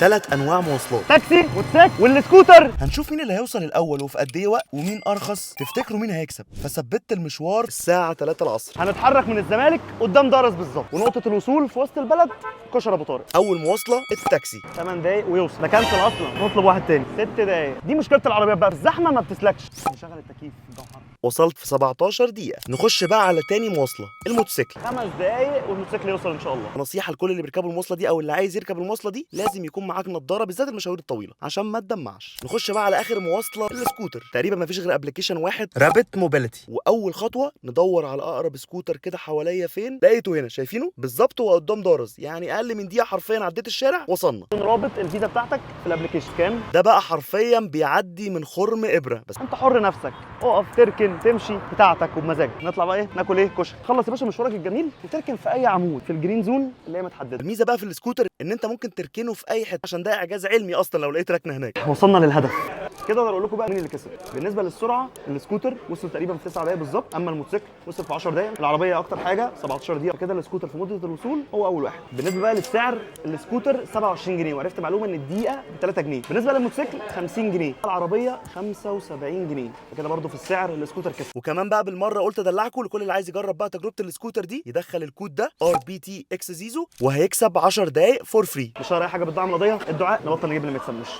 3 انواع مواصلات: تاكسي موتوسيكل والسكوتر. هنشوف مين اللي هيوصل الاول وفي قد ايه وقت ومين ارخص. تفتكروا مين هيكسب؟ فثبت المشوار الساعه 3 العصر. هنتحرك من الزمالك قدام دارس بالظبط، ونقطه الوصول في وسط البلد كشر ابو طارق. اول مواصله التاكسي. 8 دقايق ويوصل. ده كنسل اصلا، نطلب واحد تاني. 6 دقايق. دي مشكله العربيات بقى، في الزحمه ما بتسلكش. نشغل التكييف، الجو حر. وصلت في 17 دقيقه. نخش بقى على تاني مواصله الموتوسيكل. 5 دقايق والموتوسيكل يوصل ان شاء الله. نصيحه لكل اللي بيركبوا المواصله دي او اللي عايز يركب المواصله دي، لازم يكون معاك نضاره بالذات المشاوير الطويله عشان ما تدمعش. نخش بقى على اخر مواصله السكوتر. تقريبا ما فيش غير ابلكيشن واحد، رابت موبيليتي. واول خطوه ندور على اقرب سكوتر كده حواليا. فين لقيته؟ هنا شايفينه بالظبط، هو قدام دارز، يعني اقل من دقيقه حرفيا عديت الشارع وصلنا. رابط الفيزا بتاعتك في الابلكيشن كام؟ ده بقى حرفيا بيعدي من خرم ابره. بس انت حر نفسك، اقف تركن تمشي بتاعتك وبمزاجك. نطلع بقى ايه ناكل ايه كشري. خلص يا باشا مشوارك الجميل وتركن في اي عمود في الجرين زون اللي هي متحدده. الميزه بقى في السكوتر ان انت ممكن تركنه في اي حته، عشان ده اعجاز علمي اصلا لو لقيت ركنه هناك. وصلنا للهدف. كده اقدر اقول لكم بقى مين اللي كسب. بالنسبه للسرعه السكوتر وصل تقريبا في 9 دقايق بالظبط، اما الموتوسيكل وصل في 10 دقايق. العربيه اكتر حاجه 17 دقيقه. كده السكوتر في مده الوصول هو اول واحد. بالنسبه بقى للسعر السكوتر 27 جنيه، وعرفت معلومه ان الدقيقه ب 3 جنيه. بالنسبه للموتوسيكل 50 جنيه، العربيه 75 جنيه. فكده برده في السعر السكوتر كسب. وكمان بقى بالمره قلت ادلعكم لكل اللي عايز يجرب بقى تجربه السكوتر دي، يدخل الكود ده RBTX زيزو وهيكسب 10 دقايق فور فري. مش اي حاجه بالدعم القضيه الدعاء نبطل نجيب اللي ما يكسبناش.